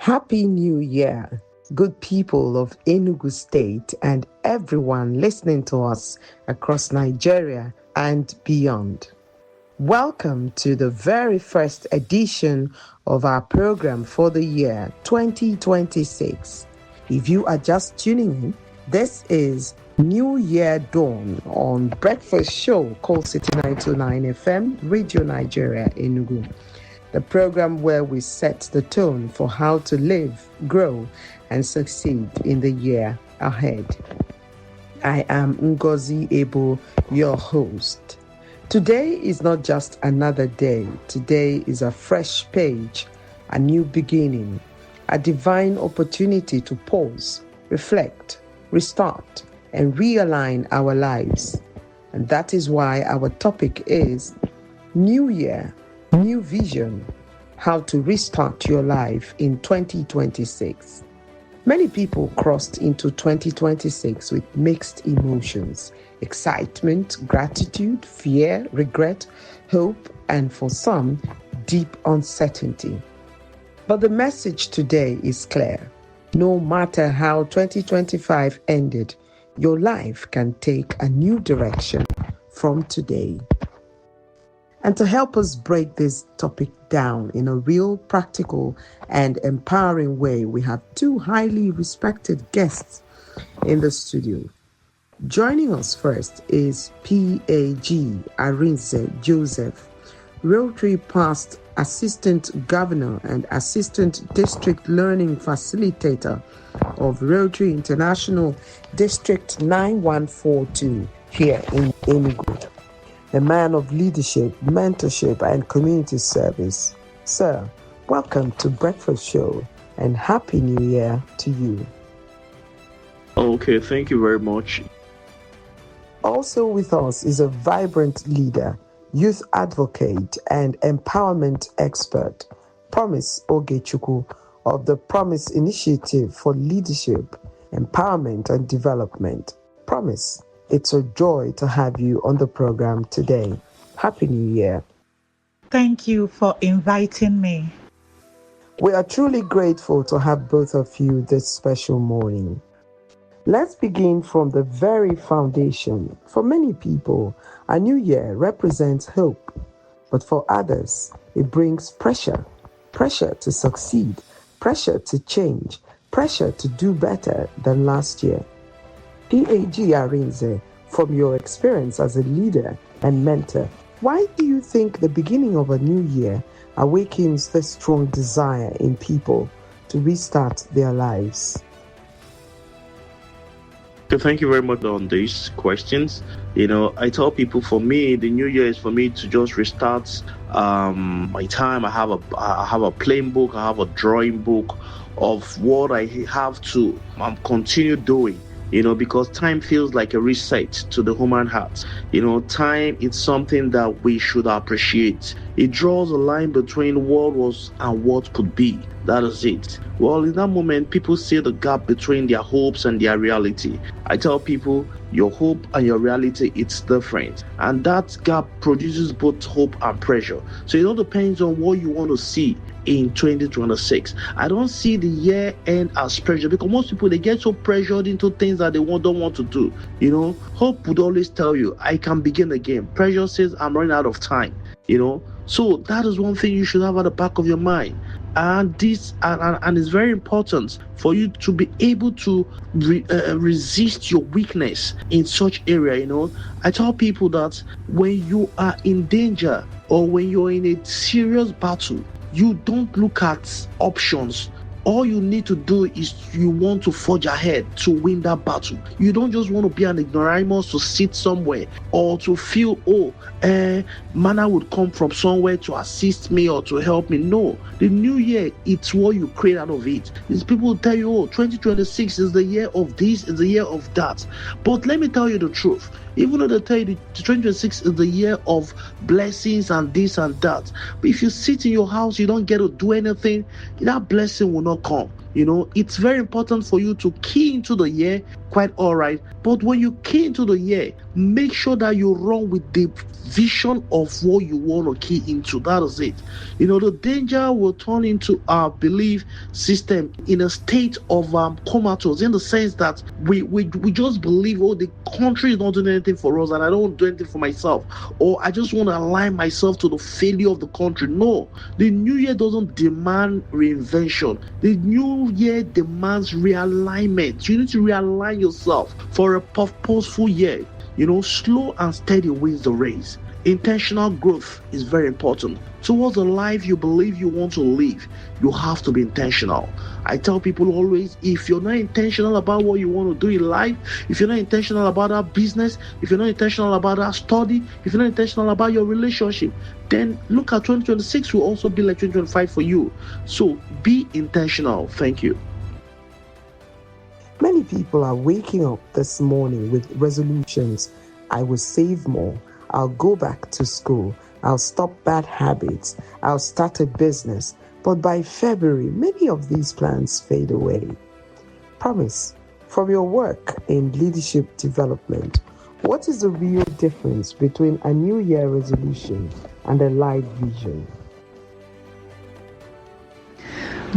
Happy New Year, good people of Enugu State and everyone listening to us across Nigeria and beyond. Welcome to the very first edition of our program for the year 2026. If you are just tuning in, this is New Year Dawn on Breakfast Show called City 929 FM, Radio Nigeria, Enugu. The program where we set the tone for how to live, grow, and succeed in the year ahead. I am Ngozi Ebo, your host. Today is not just another day. Today is a fresh page, a new beginning, a divine opportunity to pause, reflect, restart, and realign our lives. And that is why our topic is New Year, New Vision, how to restart your life in 2026. Many people crossed into 2026 with mixed emotions, excitement, gratitude, fear, regret, hope, and for some, deep uncertainty. But the message today is clear. No matter how 2025 ended, your life can take a new direction from today. And to help us break this topic down in a real, practical, and empowering way, we have two highly respected guests in the studio. Joining us first is PAG Arinze Joseph, Rotary past Assistant Governor and Assistant District Learning Facilitator of Rotary International District 9142 here in Enugu. A man of leadership, mentorship, and community service. Sir, welcome to Breakfast Show and Happy New Year to you. Okay, thank you very much. Also with us is a vibrant leader, youth advocate, and empowerment expert, Promise Ogechukwu of the Promise Initiative for Leadership, Empowerment, and Development. Promise, it's a joy to have you on the program today. Happy New Year. Thank you for inviting me. We are truly grateful to have both of you this special morning. Let's begin from the very foundation. For many people, a new year represents hope, but for others, it brings pressure to succeed, pressure to change, pressure to do better than last year. PAG Arinze, from your experience as a leader and mentor, why do you think the beginning of a new year awakens this strong desire in people to restart their lives? So thank you very much on these questions. I tell people, for me, the new year is for me to just restart my time. I have a plain book, I have a drawing book of what I have to continue doing. Because time feels like a reset to the human heart. Time is something that we should appreciate. It draws a line between what was and what could be. That is it. Well, in that moment, people see the gap between their hopes and their reality. I tell people, your hope and your reality, it's different. And that gap produces both hope and pressure. So it all depends on what you want to see in 2026. I don't see the year end as pressure, because most people, they get so pressured into things that they don't want to do. Hope would always tell you, I can begin again. Pressure says, I'm running out of time. So that is one thing you should have at the back of your mind. And this and it's very important for you to be able to resist your weakness in such area. I tell people that when you are in danger or when you're in a serious battle, you don't look at options. All you need to do is you want to forge ahead to win that battle. You don't just want to be an ignoramus to sit somewhere or to feel, manna would come from somewhere to assist me or to help me. No, the new year, it's what you create out of it. It's people tell you, 2026 is the year of this, is the year of that. But let me tell you the truth. Even though they tell you 2026 is the year of blessings and this and that, but if you sit in your house, you don't get to do anything, that blessing will not come. It's very important for you to key into the year, quite all right. But when you key into the year, make sure that you run with the vision of what you want to key into. That is it. The danger will turn into our belief system in a state of comatose, in the sense that we just believe, oh, the country is not doing anything for us and I don't want to do anything for myself, or I just want to align myself to the failure of the country. No, the new year doesn't demand reinvention. The new year demands realignment. You need to realign yourself for a purposeful year. Slow and steady wins the race. Intentional growth is very important. Towards the life you believe you want to live, you have to be intentional. I tell people always, if you're not intentional about what you want to do in life, if you're not intentional about that business, if you're not intentional about that study, if you're not intentional about your relationship, then look at 2026 will also be like 2025 for you. So be intentional. Thank you. Many people are waking up this morning with resolutions. I will save more. I'll go back to school. I'll stop bad habits. I'll start a business. But by February, many of these plans fade away. Promise, from your work in leadership development, what is the real difference between a New Year resolution and a life vision?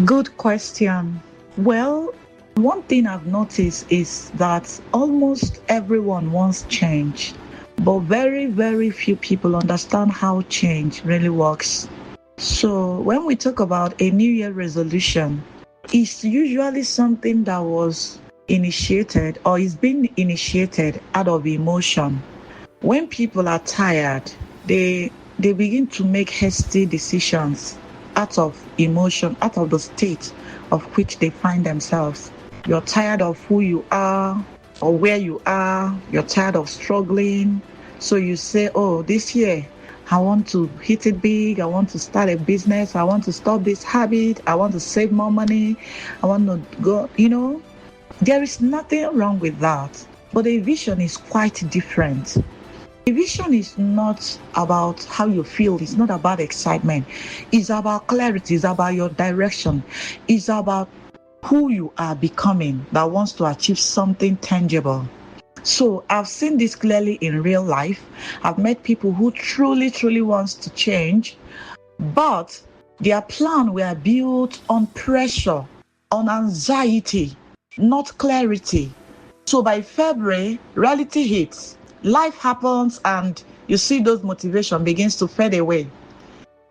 Good question. Well, one thing I've noticed is that almost everyone wants change, but very, very few people understand how change really works. So when we talk about a New Year resolution, it's usually something that was initiated or is being initiated out of emotion. When people are tired, they begin to make hasty decisions out of emotion, out of the state of which they find themselves. You're tired of who you are or where you are. You're tired of struggling. So you say, oh, this year, I want to hit it big. I want to start a business. I want to stop this habit. I want to save more money. I want to go, there is nothing wrong with that. But a vision is quite different. A vision is not about how you feel. It's not about excitement. It's about clarity. It's about your direction. It's about who you are becoming that wants to achieve something tangible. So I've seen this clearly in real life. I've met people who truly, truly wants to change, but their plan were built on pressure, on anxiety, not clarity. So by February, reality hits. Life happens and you see those motivation begins to fade away.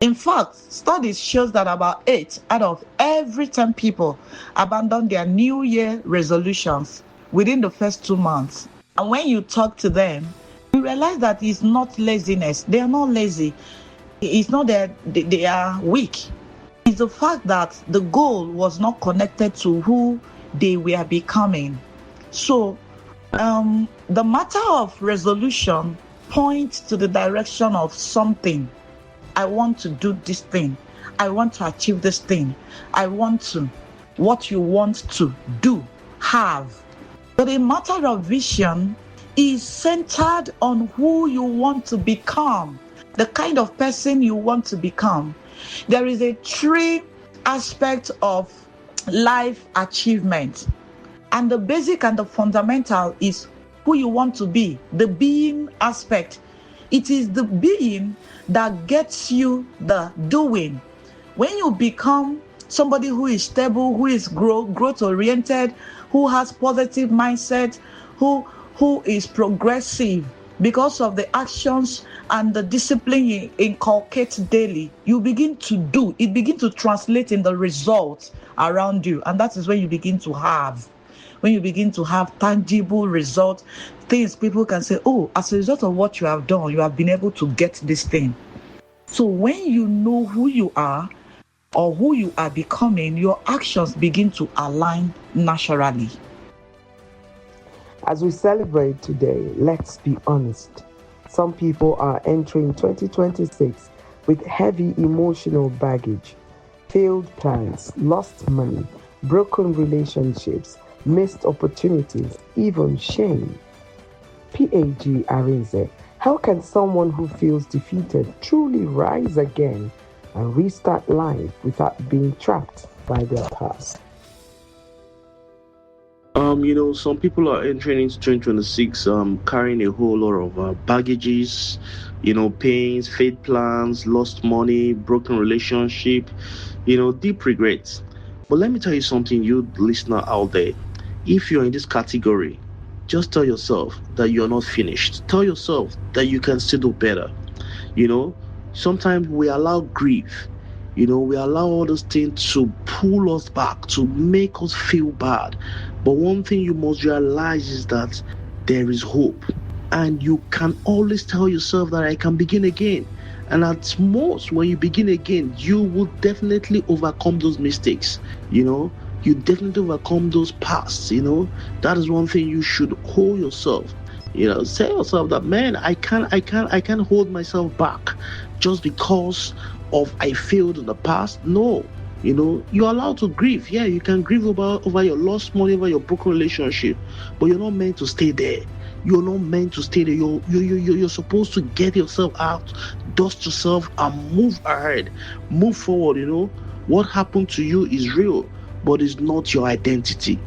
In fact, studies shows that about 8 out of every 10 people abandon their New Year resolutions within the first 2 months. And when you talk to them, you realize that it's not laziness. They are not lazy. It's not that they are weak. It's the fact that the goal was not connected to who they were becoming. So the matter of resolution points to the direction of something. I want to do this thing. I want to achieve this thing. I want to. What you want to do, have. But a matter of vision is centered on who you want to become, the kind of person you want to become. There is a 3 aspect of life achievement. And the basic and the fundamental is who you want to be, the being aspect. It is the being that gets you the doing. When you become somebody who is stable, who is growth oriented, who has positive mindset, who is progressive because of the actions and the discipline you inculcate daily, you begin to do. It begins to translate in the results around you. And that is when you begin to have. When you begin to have tangible results, things people can say, oh, as a result of what you have done, you have been able to get this thing. So when you know who you are or who you are becoming, your actions begin to align naturally. As we celebrate today, let's be honest. Some people are entering 2026 with heavy emotional baggage, failed plans, lost money, broken relationships, missed opportunities, even shame. PAG Arinze, how can someone who feels defeated truly rise again and restart life without being trapped by their past? Some people are entering into 2026 carrying a whole lot of baggages, pains, faith plans, lost money, broken relationship, deep regrets. But let me tell you something, you listener out there. If you're in this category, just tell yourself that you're not finished. Tell yourself that you can still do better. You know, sometimes we allow grief, we allow all those things to pull us back, to make us feel bad. But one thing you must realize is that there is hope. And you can always tell yourself that I can begin again. And at most, when you begin again, you will definitely overcome those mistakes. You definitely overcome those pasts. That is one thing you should hold yourself. Say yourself that, man, I can't hold myself back just because of I failed in the past. No. You're allowed to grieve. Yeah, you can grieve over your lost money, over your broken relationship, but you're not meant to stay there. You're not meant to stay there. You're supposed to get yourself out, dust yourself, and move ahead, move forward. What happened to you is real, but it's not your identity.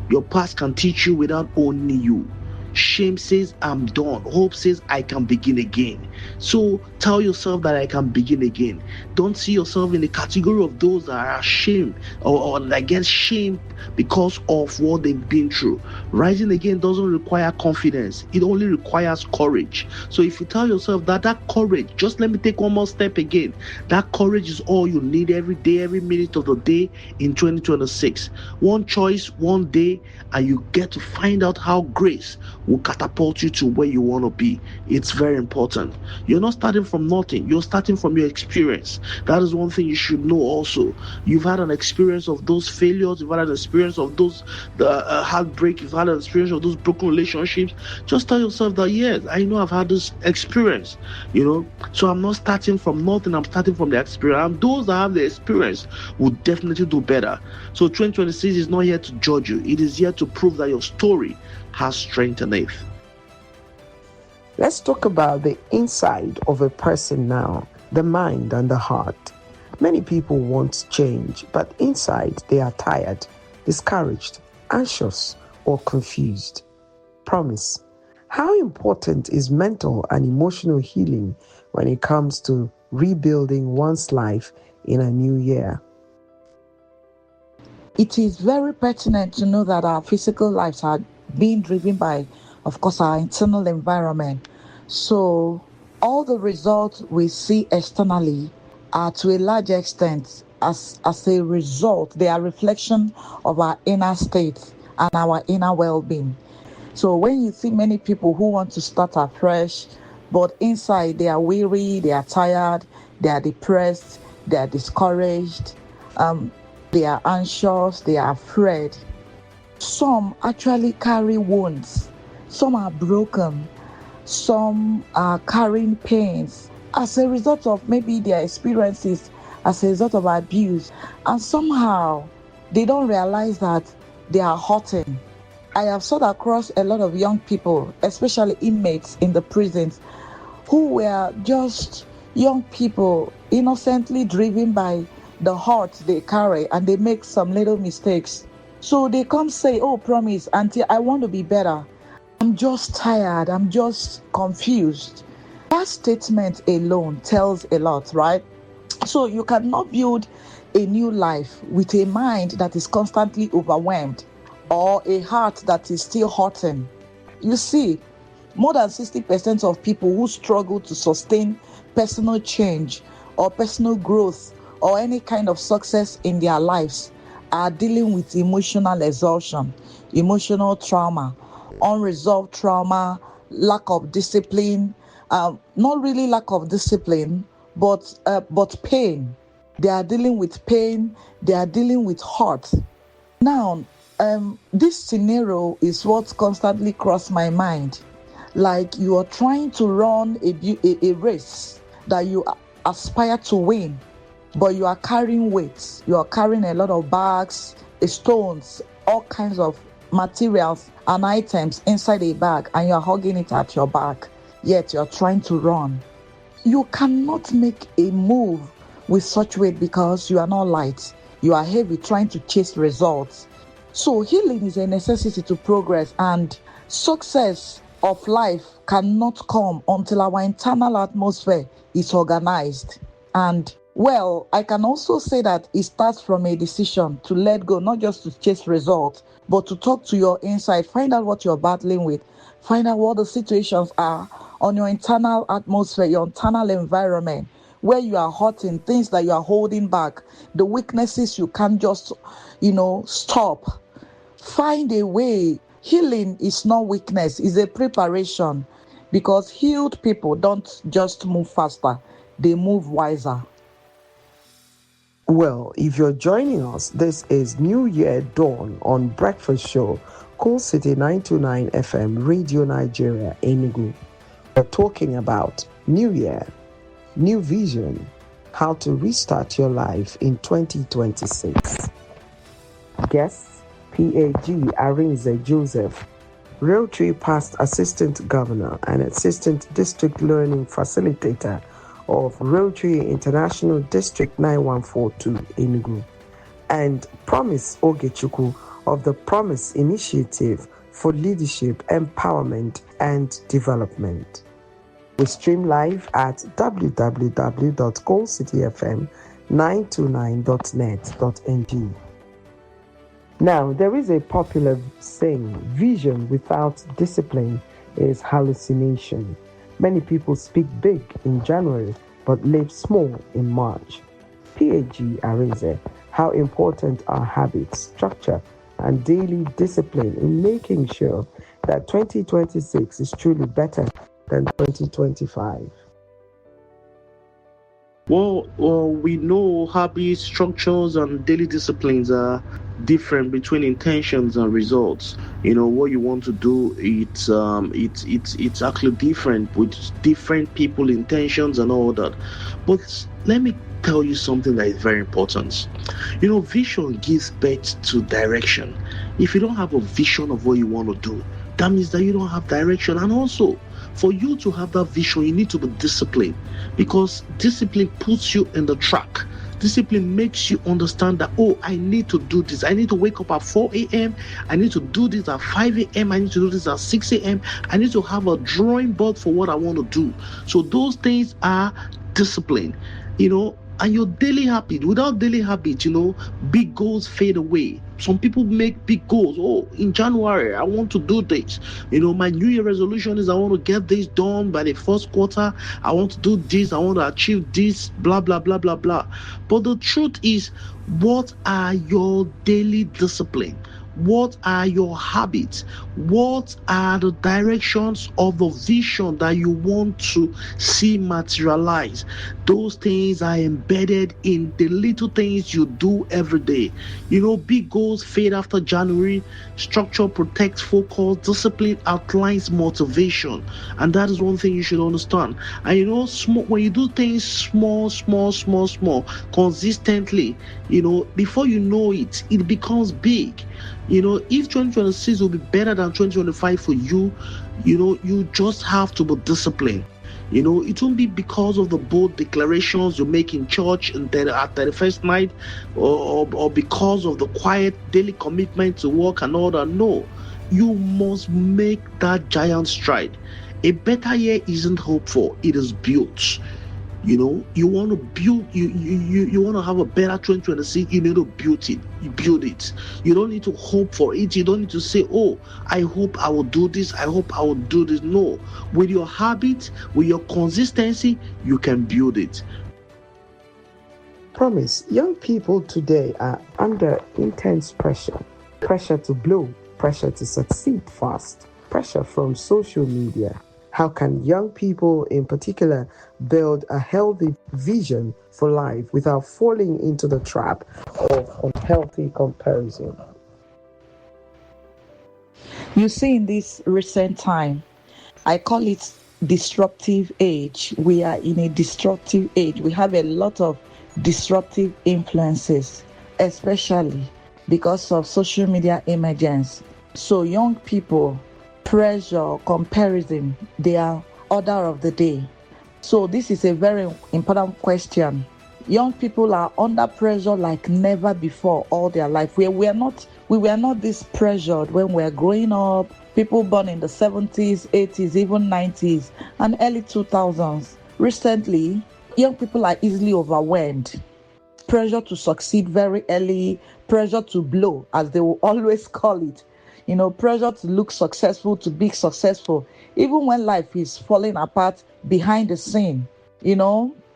Your past can teach you without owning you. Shame says I'm done. Hope says I can begin again. So tell yourself that I can begin again. Don't see yourself in the category of those that are ashamed or against shame because of what they've been through. Rising again doesn't require confidence. It only requires courage. So if you tell yourself that courage, just let me take one more step again. That courage is all you need every day, every minute of the day in 2026. One choice, one day, and you get to find out how grace will catapult you to where you want to be. It's very important. You're not starting from nothing. You're starting from your experience. That is one thing you should know also. You've had an experience of those failures. You've had an experience of those heartbreak. You've had an experience of those broken relationships. Just tell yourself that, yes, I know I've had this experience. So I'm not starting from nothing. I'm starting from the experience. And those that have the experience will definitely do better. So 2026 is not here to judge you. It is here to prove that your story has strength in it. Let's talk about the inside of a person now, the mind and the heart. Many people want change, but inside they are tired, discouraged, anxious, or confused. Promise. How important is mental and emotional healing when it comes to rebuilding one's life in a new year? It is very pertinent to know that our physical lives are being driven by, of course, our internal environment. So all the results we see externally are to a large extent, as a result, they are reflection of our inner state and our inner well-being. So when you see many people who want to start afresh, but inside they are weary, they are tired, they are depressed, they are discouraged, they are anxious, they are afraid. Some actually carry wounds. Some are broken. Some are carrying pains as a result of maybe their experiences, as a result of abuse. And somehow they don't realize that they are hurting. I have sought across a lot of young people, especially inmates in the prisons, who were just young people innocently driven by the hurt they carry, and they make some little mistakes. So they come say, oh, promise, auntie, I want to be better. I'm just tired. I'm just confused. That statement alone tells a lot, right? So you cannot build a new life with a mind that is constantly overwhelmed or a heart that is still hurting. You see, more than 60% of people who struggle to sustain personal change or personal growth or any kind of success in their lives are dealing with emotional exhaustion, emotional trauma, unresolved trauma, lack of discipline, not really lack of discipline, but pain. They are dealing with pain. They are dealing with hurt. Now, this scenario is what constantly crosses my mind. Like you are trying to run a race that you aspire to win, but you are carrying weights. You are carrying a lot of bags, stones, all kinds of materials and items inside a bag, and you are hugging it at your back, yet you are trying to run. You cannot make a move with such weight because you are not light. You are heavy trying to chase results. So healing is a necessity to progress, and success of life cannot come until our internal atmosphere is organized. And well, I can also say that it starts from a decision to let go, not just to chase results, but to talk to your inside, find out what you're battling with, find out what the situations are on your internal atmosphere, your internal environment, where you are hurting, things that you are holding back, the weaknesses you can't just, stop. Find a way. Healing is not weakness, it's a preparation, because healed people don't just move faster, they move wiser. Well, if you're joining us, this is New Year Dawn on Breakfast Show, Cool City 929 FM, Radio Nigeria, Enugu. We're talking about New Year, new vision, how to restart your life in 2026. Guests, PAG Arinze Joseph, Rotary past Assistant Governor and Assistant District Learning Facilitator of Rotary International District 9142 Enugu, and Promise Ogechukwu of the Promise Initiative for Leadership, Empowerment and Development. We stream live at www.coalcityfm929.net.ng. Now, there is a popular saying, vision without discipline is hallucination. Many people speak big in January, but live small in March. PAG Arinze, how important are habits, structure, and daily discipline in making sure that 2026 is truly better than 2025? Well, we know habits, structures, and daily disciplines are different between intentions and results. What you want to do, it's actually different with different people, intentions, and all that. But let me tell you something that is very important. Vision gives birth to direction. If you don't have a vision of what you want to do, that means that you don't have direction. And also, for you to have that vision, you need to be disciplined, because discipline puts you in the track. Discipline makes you understand that, I need to do this. I need to wake up at 4 a.m. I need to do this at 5 a.m. I need to do this at 6 a.m. I need to have a drawing board for what I want to do. So those things are discipline, and your daily habit. Without daily habit, big goals fade away. Some people make big goals. In January, I want to do this. My New Year resolution is I want to get this done by the first quarter. I want to do this. I want to achieve this, blah, blah, blah, blah, blah. But the truth is, what are your daily discipline? What are your habits? What are the directions of the vision that you want to see materialize? Those things are embedded in the little things you do every day. Big goals fade after January. Structure protects focus. Discipline outlines motivation. And that is one thing you should understand. And when you do things small, consistently, before you know it, it becomes big. If 2026 will be better than 2025 for you, you just have to be disciplined. It won't be because of the bold declarations you make in church and then at the first night, or because of the quiet daily commitment to work and all that. No, you must make that giant stride. A better year isn't hoped for, it is built. You want to build, you want to have a better 2026, you need to build it. You build it. You don't need to hope for it. You don't need to say, I hope I will do this. I hope I will do this. No. With your habit, with your consistency, you can build it. Promise, young people today are under intense pressure. Pressure to blow, pressure to succeed fast, pressure from social media. How can young people in particular build a healthy vision for life without falling into the trap of unhealthy comparison? You see, in this recent time, I call it disruptive age. We are in a disruptive age. We have a lot of disruptive influences, especially because of social media emergence. So young people, pressure, comparison, they are order of the day. So this is a very important question. Young people are under pressure like never before all their life. We were not this pressured when we were growing up. People born in the 70s, 80s, even 90s, and early 2000s. Recently, young people are easily overwhelmed. Pressure to succeed very early, pressure to blow, as they will always call it. Pressure to look successful, to be successful, even when life is falling apart behind the scene,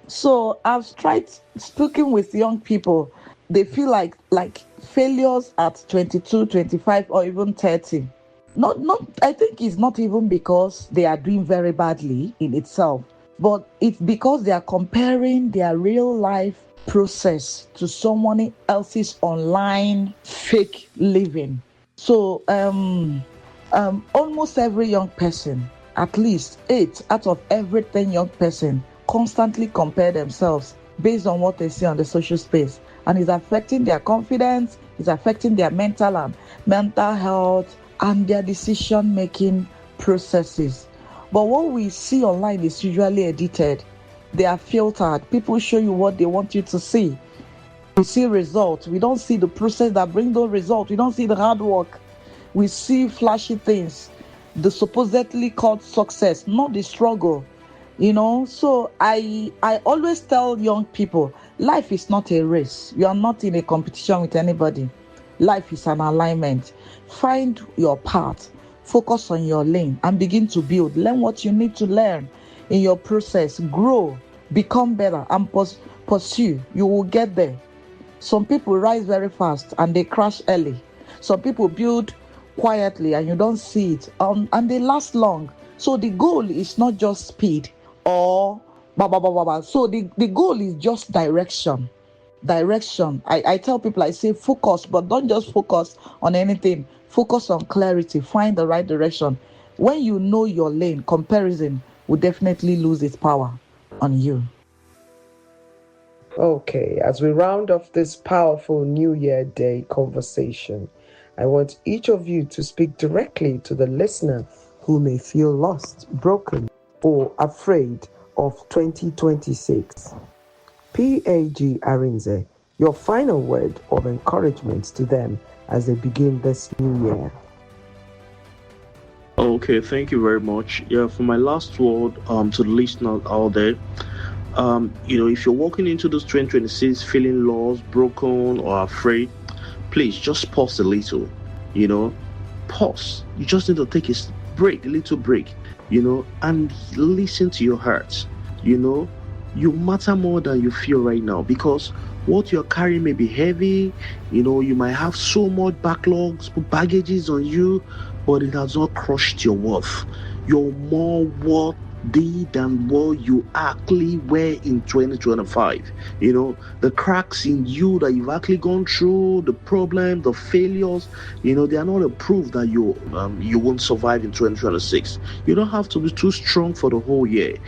So I've tried speaking with young people. They feel like failures at 22, 25, or even 30. Not I think it's not even because they are doing very badly in itself, but it's because they are comparing their real life process to someone else's online fake living. So almost every young person, at least 8 out of every 10 young person, constantly compare themselves based on what they see on the social space, and it's affecting their confidence, it's affecting their mental health, and their decision making processes. But what we see online is usually edited. They are filtered. People show you what they want you to see. We see results. We don't see the process that brings those results. We don't see the hard work. We see flashy things, the supposedly called success, not the struggle. So I always tell young people, life is not a race. You are not in a competition with anybody. Life is an alignment. Find your path, focus on your lane, and begin to build. Learn what you need to learn in your process. Grow, become better, and pursue. You will get there. Some people rise very fast and they crash early. Some people build quietly and you don't see it, and they last long. So the goal is not just speed or blah, blah, blah, blah, blah. So the goal is just direction. I tell people, I say focus, but don't just focus on anything. Focus on clarity. Find the right direction. When you know your lane, comparison will definitely lose its power on you. Okay, as we round off this powerful New Year Day conversation, I want each of you to speak directly to the listener who may feel lost, broken, or afraid of 2026. PAG Arinze, your final word of encouragement to them as they begin this new year. Okay, thank you very much. Yeah, for my last word to the listeners out there, if you're walking into this 2026 feeling lost, broken, or afraid, please just pause a little. Pause. You just need to take a little break, and listen to your heart. You matter more than you feel right now, because what you're carrying may be heavy. You might have so much baggages on you, but it has not crushed your worth. You're more worth than what you actually were in 2025. The cracks in you that you've actually gone through, the problems, the failures, they are not a proof that you won't survive in 2026. You don't have to be too strong for the whole year.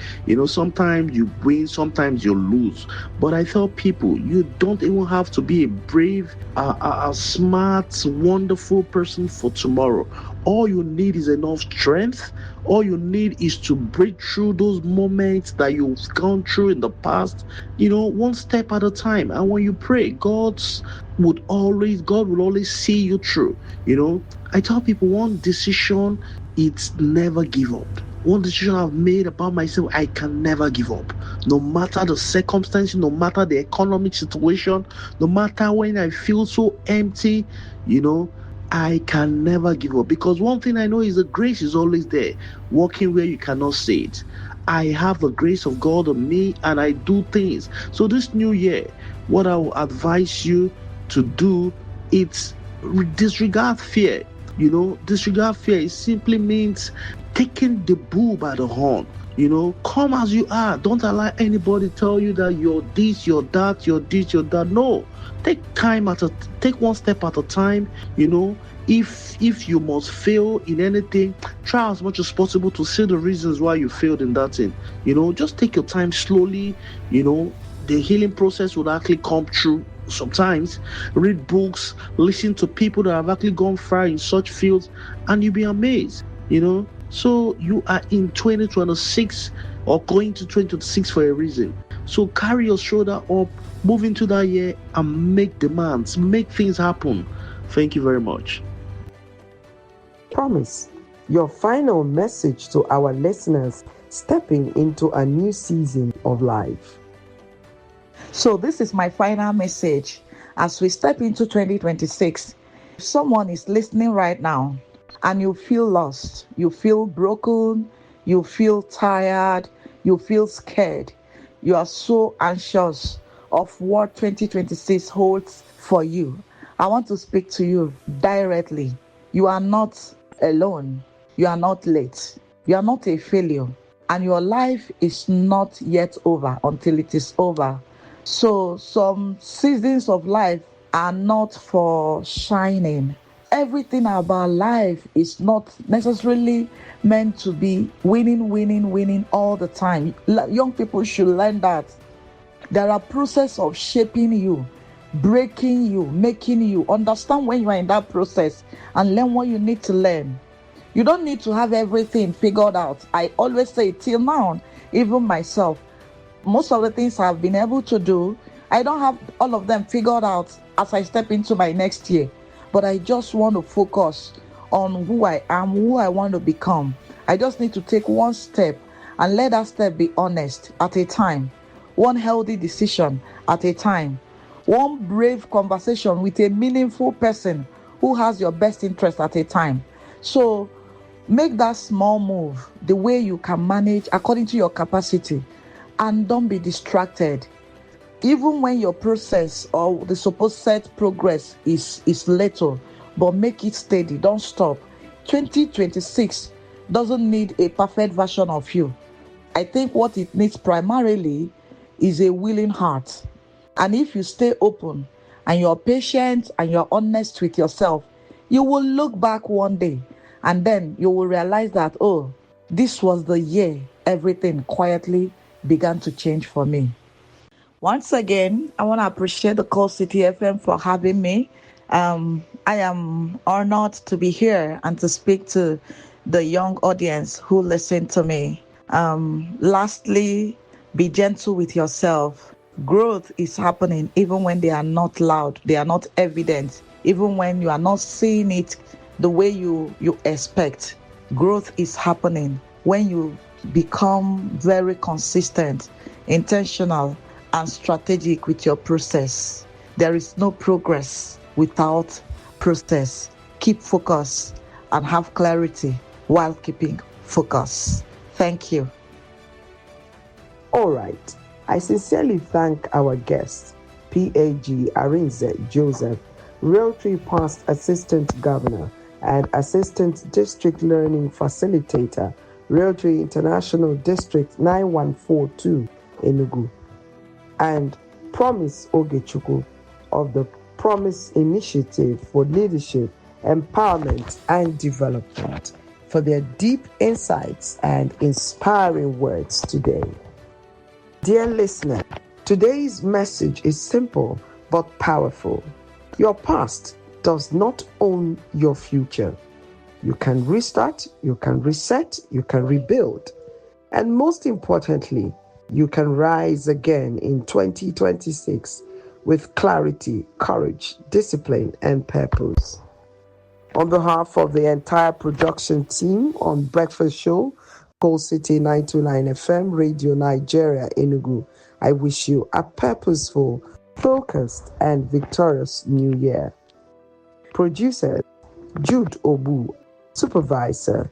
Sometimes you win, sometimes you lose. But I tell people, you don't even have to be a brave, a smart, wonderful person for tomorrow. All you need is enough strength. All you need is to break through those moments that you've gone through in the past, one step at a time. And when you pray, God will always see you through. I tell people, one decision, it's never give up. One decision I've made about myself, I can never give up. No matter the circumstances, no matter the economic situation, no matter when I feel so empty, I can never give up, because one thing I know is the grace is always there, working where you cannot see it. I have the grace of God on me, and I do things. So this new year, what I will advise you to do, it's disregard fear. Disregard fear. It simply means taking the bull by the horn. Come as you are. Don't allow anybody tell you that you're this, you're that, you're this, you're that. No. Take one step at a time. If you must fail in anything, try as much as possible to see the reasons why you failed in that thing. Just take your time slowly. The healing process will actually come through. Sometimes read books, listen to people that have actually gone far in such fields, and you'll be amazed. So you are in 2026 or going to 2026 for a reason. So carry your shoulder up, move into that year and make demands, make things happen. Thank you very much. Promise, your final message to our listeners stepping into a new season of life. So this is my final message as we step into 2026. If someone is listening right now and you feel lost, you feel broken, you feel tired, you feel scared, you are so anxious of what 2026 holds for you, I want to speak to you directly. You are not alone. You are not late. You are not a failure. And your life is not yet over until it is over. So some seasons of life are not for shining. Everything about life is not necessarily meant to be winning all the time. Young people should learn that. There are processes of shaping you, breaking you, making you. Understand when you are in that process and learn what you need to learn. You don't need to have everything figured out. I always say till now, even myself, most of the things I've been able to do, I don't have all of them figured out as I step into my next year. But I just want to focus on who I am, who I want to become. I just need to take one step and let that step be honest at a time. One healthy decision at a time. One brave conversation with a meaningful person who has your best interest at a time. So make that small move the way you can manage according to your capacity, and don't be distracted. Even when your process or the supposed set progress is little, but make it steady, don't stop. 2026 doesn't need a perfect version of you. I think what it needs primarily is a willing heart. And if you stay open and you're patient and you're honest with yourself, you will look back one day and then you will realize that, oh, this was the year everything quietly began to change for me. Once again, I want to appreciate the Call City FM for having me. I am honored to be here and to speak to the young audience who listen to me. Lastly, be gentle with yourself. Growth is happening even when they are not loud, they are not evident, even when you are not seeing it the way you expect. Growth is happening when you become very consistent, intentional, and strategic with your process. There is no progress without process. Keep focus and have clarity while keeping focus. Thank you. All right. I sincerely thank our guest, PAG Arinze Joseph, Rotary Past Assistant Governor and Assistant District Learning Facilitator, Rotary International District 9142, Enugu, and Promise Ogechukwu of the Promise Initiative for Leadership, Empowerment and Development for their deep insights and inspiring words today. Dear listener, today's message is simple but powerful. Your past does not own your future. You can restart, you can reset, you can rebuild. And most importantly, you can rise again in 2026 with clarity, courage, discipline, and purpose. On behalf of the entire production team on Breakfast Show, Call City 929 FM, Radio Nigeria, Enugu, I wish you a purposeful, focused, and victorious new year. Producer, Jude Obu. Supervisor,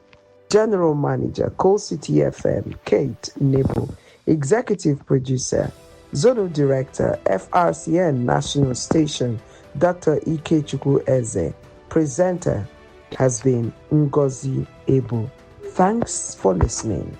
General Manager, Call City FM, Kate Nebo. Executive Producer, Zonal Director, FRCN National Station, Dr. Ogechukwu Eze. Presenter has been Ngozi Ebu. Thanks for listening.